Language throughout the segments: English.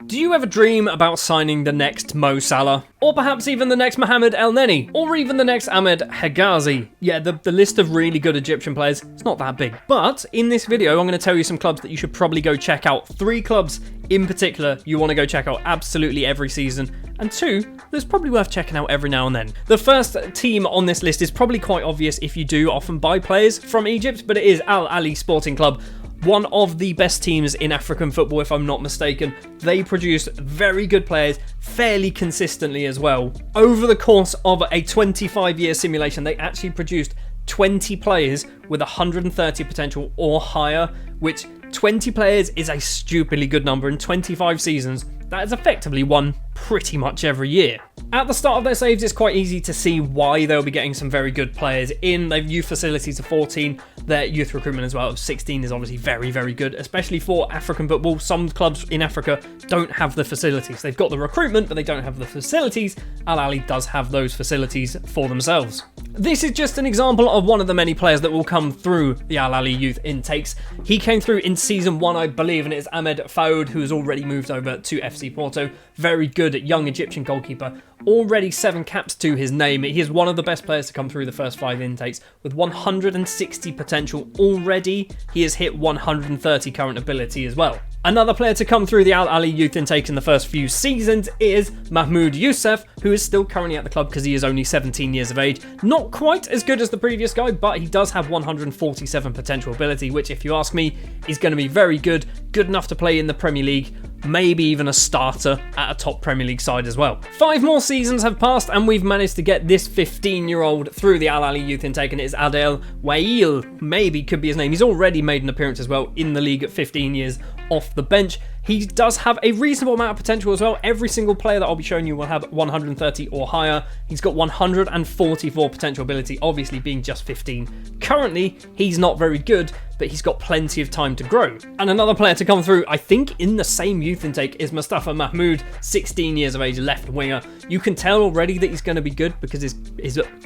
Do you ever dream about signing the next Mo Salah? Or perhaps even the next Mohamed El Neni? Or even the next Ahmed Hegazi? Yeah, the list of really good Egyptian players, it's not that big. But in this video, I'm going to tell you some clubs that you should probably go check out. 3 clubs in particular you want to go check out absolutely every season. And 2, that's probably worth checking out every now and then. The first team on this list is probably quite obvious if you do often buy players from Egypt, but it is Al Ahly Sporting Club. One of the best teams in African football, if I'm not mistaken. They produce very good players fairly consistently as well. Over the course of a 25-year simulation, they actually produced 20 players with 130 potential or higher, which 20 players is a stupidly good number in 25 seasons. That is effectively one pretty much every year. At the start of their saves, it's quite easy to see why they'll be getting some very good players in. They've youth facilities of 14, their youth recruitment as well of 16 is obviously very, very good, especially for African football. Some clubs in Africa don't have the facilities. They've got the recruitment, but they don't have the facilities. Al Ahly does have those facilities for themselves. This is just an example of one of the many players that will come through the Al Ahly youth intakes. He came through in season 1, I believe, and it's Ahmed Faoud, who has already moved over to FC Porto. Very good young Egyptian goalkeeper. Already 7 caps to his name. He is one of the best players to come through the first 5 intakes with 160 potential already. He has hit 130 current ability as well. Another player to come through the Al Ahly youth intake in the first few seasons is Mahmoud Youssef, who is still currently at the club because he is only 17 years of age. Not quite as good as the previous guy, but he does have 147 potential ability, which, if you ask me, is going to be very good. Good enough to play in the Premier League, maybe even a starter at a top Premier League side as well. 5 more seasons have passed and we've managed to get this 15-year-old through the Al Ahly youth intake, and it's Adel Wail, maybe could be his name. He's already made an appearance as well in the league at 15 years off the bench. He does have a reasonable amount of potential as well. Every single player that I'll be showing you will have 130 or higher. He's got 144 potential ability, obviously being just 15. Currently, he's not very good, but he's got plenty of time to grow. And another player to come through, I think in the same youth intake, is Mustafa Mahmoud, 16 years of age, left winger. You can tell already that he's going to be good because his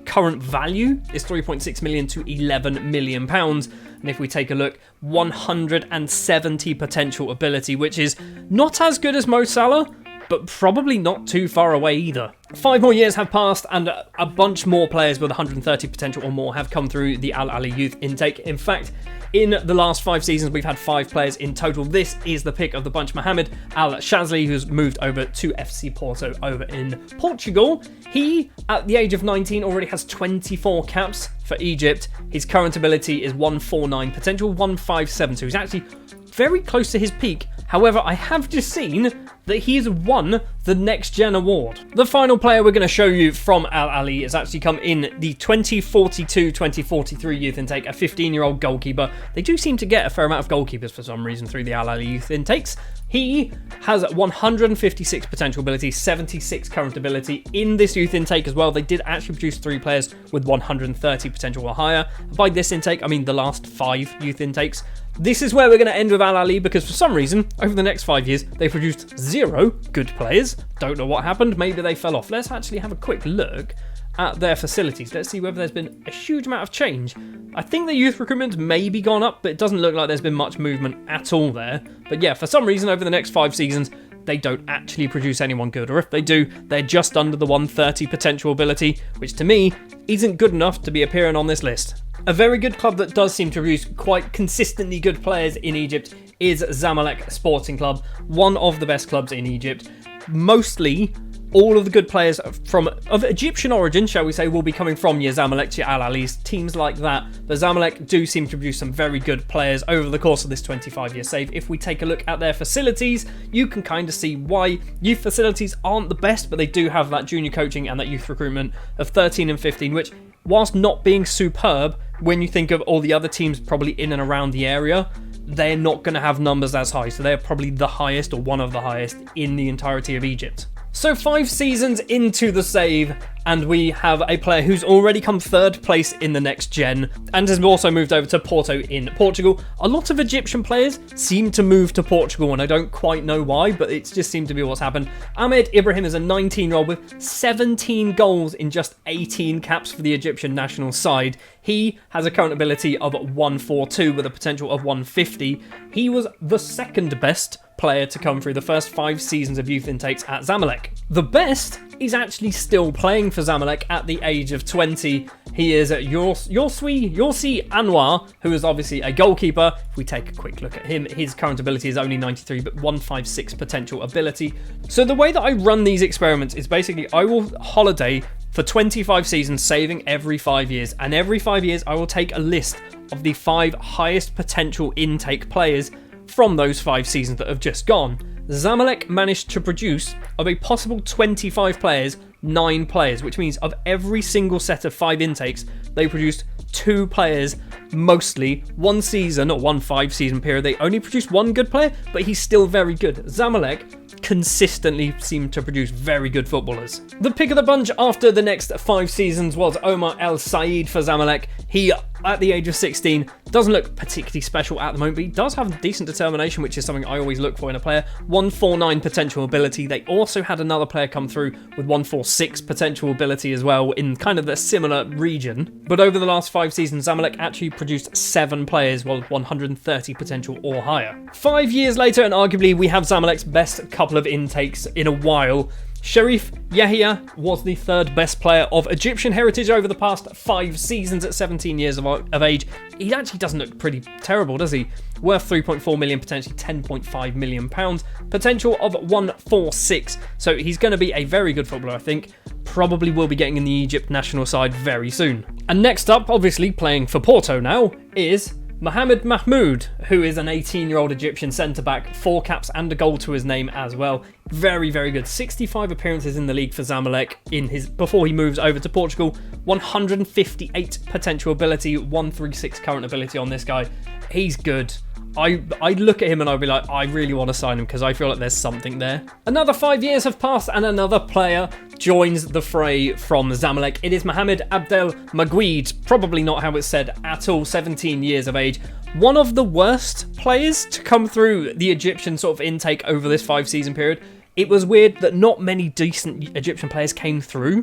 current value is 3.6 million to 11 million pounds. And if we take a look, 170 potential ability, which is not as good as Mo Salah, but probably not too far away either. 5 more years have passed and a bunch more players with 130 potential or more have come through the Al Ahly youth intake. In fact, in the last 5 seasons, we've had 5 players in total. This is the pick of the bunch. Mohamed Al Shazli, who's moved over to FC Porto over in Portugal. He, at the age of 19, already has 24 caps for Egypt. His current ability is 149, potential 157, so he's actually very close to his peak. However, I have just seen that he has won the Next Gen award. The final player we're going to show you from Al Ahly has actually come in the 2042-2043 youth intake, a 15-year-old goalkeeper. They do seem to get a fair amount of goalkeepers for some reason through the Al Ahly youth intakes. He has 156 potential ability, 76 current ability in this youth intake as well. They did actually produce 3 players with 130 potential or higher. By this intake, I mean the last 5 youth intakes. This is where we're going to end with Al Ahly because for some reason, over the next 5 years, they produced 0 good players. Don't know what happened. Maybe they fell off. Let's actually have a quick look at their facilities. Let's see whether there's been a huge amount of change. I think the youth recruitment's maybe gone up, but it doesn't look like there's been much movement at all there. But yeah, for some reason, over the next 5 seasons, they don't actually produce anyone good. Or if they do, they're just under the 130 potential ability, which to me isn't good enough to be appearing on this list. A very good club that does seem to produce quite consistently good players in Egypt is Zamalek Sporting Club, one of the best clubs in Egypt. Mostly, all of the good players of Egyptian origin, shall we say, will be coming from your Zamalek, your Al Ahly's, teams like that. But Zamalek do seem to produce some very good players over the course of this 25-year save. If we take a look at their facilities, you can kind of see why youth facilities aren't the best, but they do have that junior coaching and that youth recruitment of 13 and 15, which, whilst not being superb, when you think of all the other teams probably in and around the area, they're not going to have numbers as high. So they're probably the highest or one of the highest in the entirety of Egypt. So 5 seasons into the save, and we have a player who's already come 3rd place in the Next Gen and has also moved over to Porto in Portugal. A lot of Egyptian players seem to move to Portugal, and I don't quite know why, but it just seemed to be what's happened. Ahmed Ibrahim is a 19-year-old with 17 goals in just 18 caps for the Egyptian national side. He has a current ability of 142 with a potential of 150. He was the 2nd best player to come through the first 5 seasons of youth intakes at Zamalek. The best is actually still playing for Zamalek at the age of 20. He is Yorsi Anwar, who is obviously a goalkeeper. If we take a quick look at him, his current ability is only 93, but 156 potential ability. So the way that I run these experiments is basically I will holiday for 25 seasons, saving every 5 years. And every 5 years, I will take a list of the 5 highest potential intake players from those 5 seasons that have just gone. Zamalek managed to produce, of a possible 25 players, 9 players, which means of every single set of 5 intakes, they produced 2 players, mostly 1 season or 1 5-season period. They only produced 1 good player, but he's still very good. Zamalek consistently seem to produce very good footballers. The pick of the bunch after the next 5 seasons was Omar El Said for Zamalek. He, at the age of 16, doesn't look particularly special at the moment, but he does have decent determination, which is something I always look for in a player. 149 potential ability. They also had another player come through with 146 potential ability as well in kind of a similar region. But over the last 5 seasons, Zamalek actually produced 7 players with 130 potential or higher. 5 years later, and arguably we have Zamalek's best couple of intakes in a while. Sharif Yahya was the 3rd best player of Egyptian heritage over the past 5 seasons at 17 years of age. He actually doesn't look pretty terrible, does he? Worth 3.4 million, potentially 10.5 million pounds. Potential of 146. So he's going to be a very good footballer, I think. Probably will be getting in the Egypt national side very soon. And next up, obviously playing for Porto now, is Mohamed Mahmoud, who is an 18-year-old Egyptian centre-back, 4 caps and a goal to his name as well. Very, very good. 65 appearances in the league for Zamalek before he moves over to Portugal. 158 potential ability, 136 current ability on this guy. He's good. I look at him and I'll be like, I really want to sign him because I feel like there's something there. Another 5 years have passed and another player joins the fray from Zamalek. It is Mohamed Abdel Maguid, probably not how it's said at all, 17 years of age. One of the worst players to come through the Egyptian sort of intake over this 5-season period. It was weird that not many decent Egyptian players came through.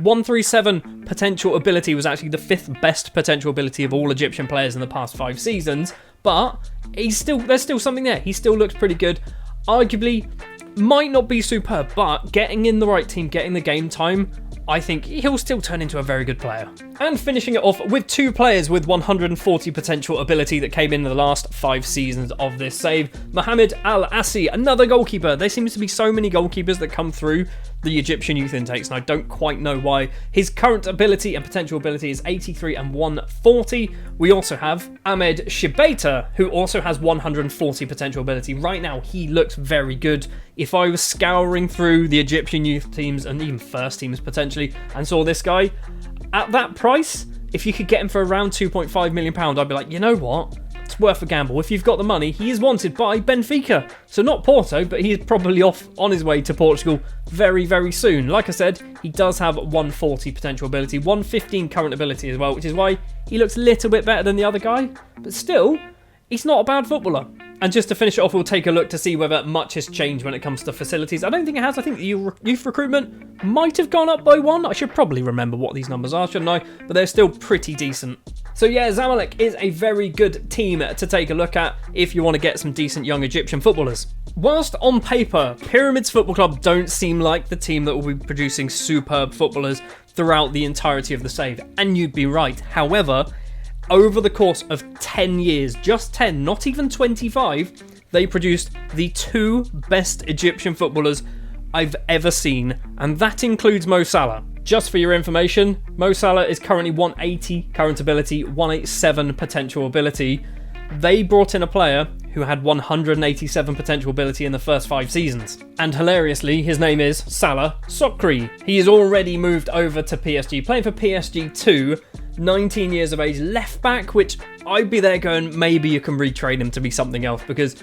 137 potential ability was actually the 5th best potential ability of all Egyptian players in the past 5 seasons. But there's still something there. He still looks pretty good. Arguably, might not be superb, but getting in the right team, getting the game time, I think he'll still turn into a very good player. And finishing it off with 2 players with 140 potential ability that came in the last 5 seasons of this save. Mohamed Al Assi, another goalkeeper. There seems to be so many goalkeepers that come through the Egyptian youth intakes, and I don't quite know why. His current ability and potential ability is 83 and 140. We also have Ahmed Shibeta, who also has 140 potential ability. Right now, he looks very good. If I was scouring through the Egyptian youth teams and even first teams potentially and saw this guy, at that price, if you could get him for around £2.5 million, I'd be like, you know what? It's worth a gamble. If you've got the money, he is wanted by Benfica. So not Porto, but he is probably off on his way to Portugal very, very soon. Like I said, he does have 140 potential ability, 115 current ability as well, which is why he looks a little bit better than the other guy. But still, he's not a bad footballer. And just to finish it off, we'll take a look to see whether much has changed when it comes to facilities. I don't think it has. I think the youth recruitment might have gone up by 1. I should probably remember what these numbers are, shouldn't I? But they're still pretty decent. So yeah, Zamalek is a very good team to take a look at if you want to get some decent young Egyptian footballers. Whilst on paper, Pyramids Football Club don't seem like the team that will be producing superb footballers throughout the entirety of the save. And you'd be right. However, over the course of 10 years, just 10, not even 25, they produced the 2 best Egyptian footballers I've ever seen, and that includes Mo Salah. Just for your information, Mo Salah is currently 180 current ability, 187 potential ability. They brought in a player who had 187 potential ability in the first 5 seasons. And hilariously, his name is Salah Sokri. He has already moved over to PSG, playing for PSG 2, 19 years of age, left back, which I'd be there going, maybe you can retrain him to be something else, because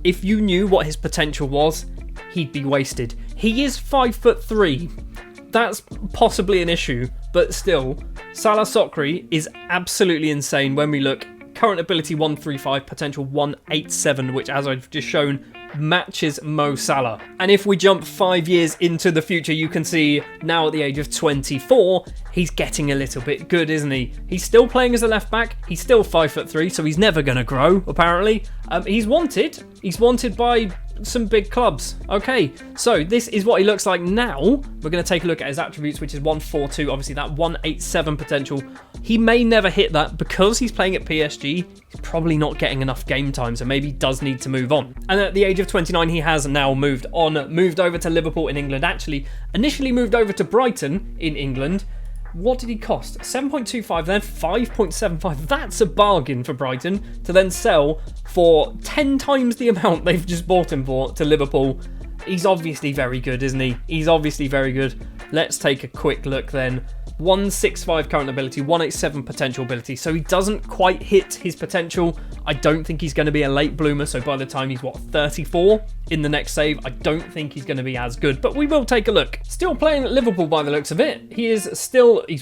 if you knew what his potential was, he'd be wasted. He is 5'3". That's possibly an issue, but still, Salah Sokri is absolutely insane when we look. Current ability 135, potential 187, which, as I've just shown, matches Mo Salah. And if we jump 5 years into the future, you can see now at the age of 24, he's getting a little bit good, isn't he? He's still playing as a left back. He's still 5'3", so he's never going to grow, apparently. He's wanted. He's wanted by some big clubs. Okay, so this is what he looks like now. We're going to take a look at his attributes, which is 142. Obviously, that 187 potential. He may never hit that because he's playing at PSG. He's probably not getting enough game time, so maybe he does need to move on. And at the age of 29, he has now moved on, moved over to Liverpool in England. Actually, initially moved over to Brighton in England. What did he cost? 7.25, then 5.75. That's a bargain for Brighton to then sell for 10 times the amount they've just bought him for to Liverpool. He's obviously very good, isn't he? He's obviously very good. Let's take a quick look then. 165 current ability, 187 potential ability. So he doesn't quite hit his potential. I don't think he's going to be a late bloomer. So by the time he's, 34 in the next save, I don't think he's going to be as good. But we will take a look. Still playing at Liverpool by the looks of it. He's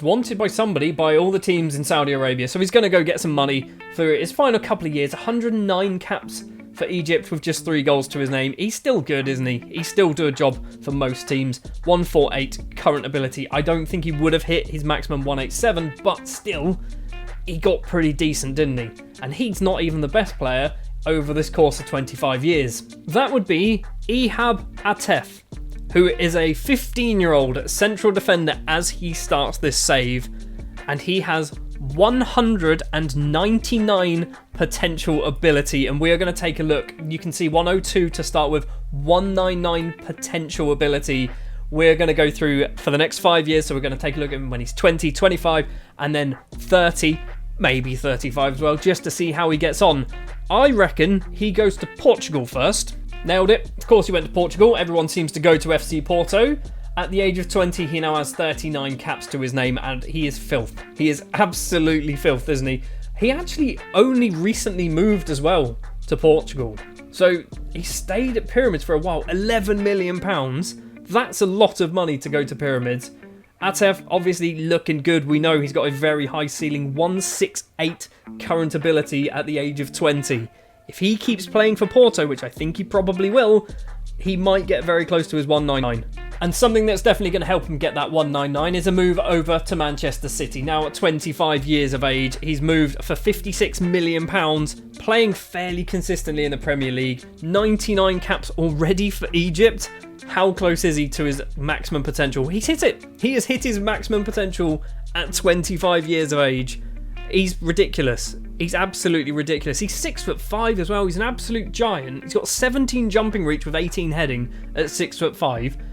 wanted by somebody, by all the teams in Saudi Arabia. So he's going to go get some money for his final couple of years. 109 caps for Egypt with just 3 goals to his name. He's still good, isn't he? He still do a job for most teams. 148 current ability. I don't think he would have hit his maximum 187, but still, he got pretty decent, didn't he? And he's not even the best player over this course of 25 years. That would be Ihab Atef, who is a 15-year-old central defender as he starts this save, and he has 199 potential ability, and we are going to take a look. You can see 102 to start with, 199 potential ability. We're going to go through for the next 5 years, so we're going to take a look at him when he's 20, 25, and then 30, maybe 35 as well, just to see how he gets on. I reckon he goes to Portugal first. Nailed it. Of course he went to Portugal. Everyone seems to go to FC Porto. At the age of 20, he now has 39 caps to his name, and he is filth. He is absolutely filth, isn't he? He actually only recently moved as well to Portugal. So he stayed at Pyramids for a while. £11 million. That's a lot of money to go to Pyramids. Atef, obviously looking good. We know he's got a very high ceiling, 168 current ability at the age of 20. If he keeps playing for Porto, which I think he probably will, he might get very close to his 199. And something that's definitely going to help him get that 199 is a move over to Manchester City. Now at 25 years of age, he's moved for £56 million, playing fairly consistently in the Premier League. 99 caps already for Egypt. How close is he to his maximum potential? He's hit it. He has hit his maximum potential at 25 years of age. He's ridiculous. He's absolutely ridiculous. He's 6'5" as well. He's an absolute giant. He's got 17 jumping reach with 18 heading at 6'5".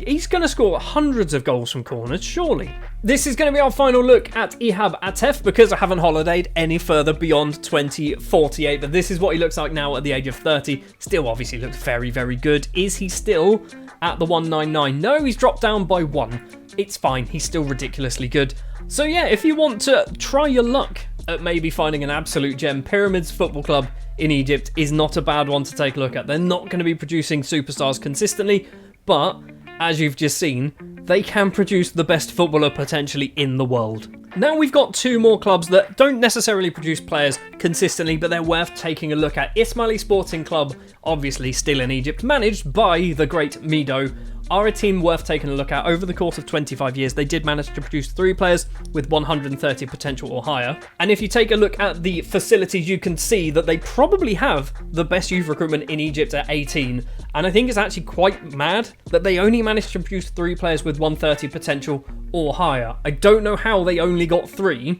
He's going to score hundreds of goals from corners, surely. This is going to be our final look at Ihab Atef because I haven't holidayed any further beyond 2048. But this is what he looks like now at the age of 30. Still obviously looks very, very good. Is he still at the 199? No, he's dropped down by 1. It's fine. He's still ridiculously good. So yeah, if you want to try your luck at maybe finding an absolute gem, Pyramids Football Club in Egypt is not a bad one to take a look at. They're not going to be producing superstars consistently, but as you've just seen, they can produce the best footballer potentially in the world. Now we've got 2 more clubs that don't necessarily produce players consistently, but they're worth taking a look at. Ismaili Sporting Club, obviously still in Egypt, managed by the great Mido, are a team worth taking a look at. Over the course of 25 years, they did manage to produce 3 players with 130 potential or higher. And if you take a look at the facilities, you can see that they probably have the best youth recruitment in Egypt at 18. And I think it's actually quite mad that they only managed to produce 3 players with 130 potential or higher. I don't know how they only got 3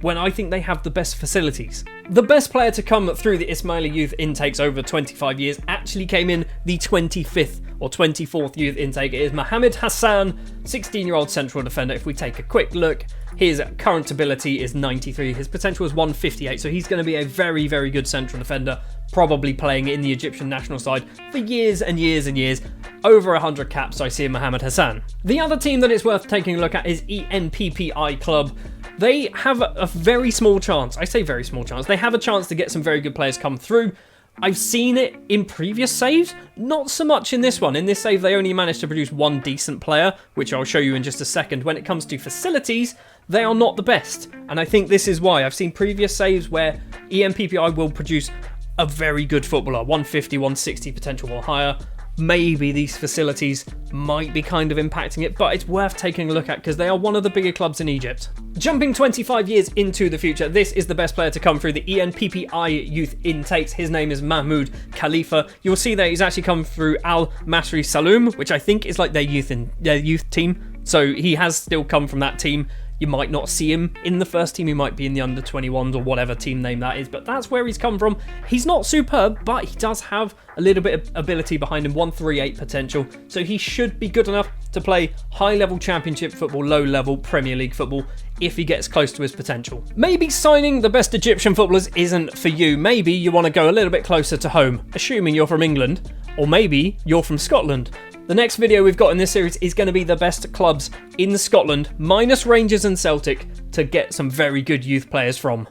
when I think they have the best facilities. The best player to come through the Ismaili youth intakes over 25 years actually came in the 25th or 24th youth intake. It is Mohamed Hassan, 16-year-old central defender. If we take a quick look, his current ability is 93. His potential is 158, so he's going to be a very, very good central defender, probably playing in the Egyptian national side for years and years and years. Over 100 caps, I see in Mohamed Hassan. The other team that it's worth taking a look at is ENPPI Club. They have a very small chance. I say very small chance. They have a chance to get some very good players come through. I've seen it in previous saves, not so much in this one. In this save, they only managed to produce 1 decent player, which I'll show you in just a second. When it comes to facilities, they are not the best. And I think this is why. I've seen previous saves where ENPPI will produce a very good footballer, 150, 160 potential or higher. maybe these facilities might be kind of impacting it, but it's worth taking a look at because they are one of the bigger clubs in Egypt. Jumping 25 years into the future, this is the best player to come through the ENPPI youth intakes. His name is Mahmoud Khalifa. You'll see that he's actually come through Al Masri Saloum, which I think is like their youth team. So he has still come from that team. You might not see him in the first team, he might be in the under 21s or whatever team name that is, but that's where he's come from. He's not superb, but he does have a little bit of ability behind him, 138 potential, so he should be good enough to play high-level championship football, low-level Premier League football if he gets close to his potential. Maybe signing the best Egyptian footballers isn't for you. Maybe you want to go a little bit closer to home, assuming you're from England, or maybe you're from Scotland. The next video we've got in this series is going to be the best clubs in Scotland, minus Rangers and Celtic, to get some very good youth players from.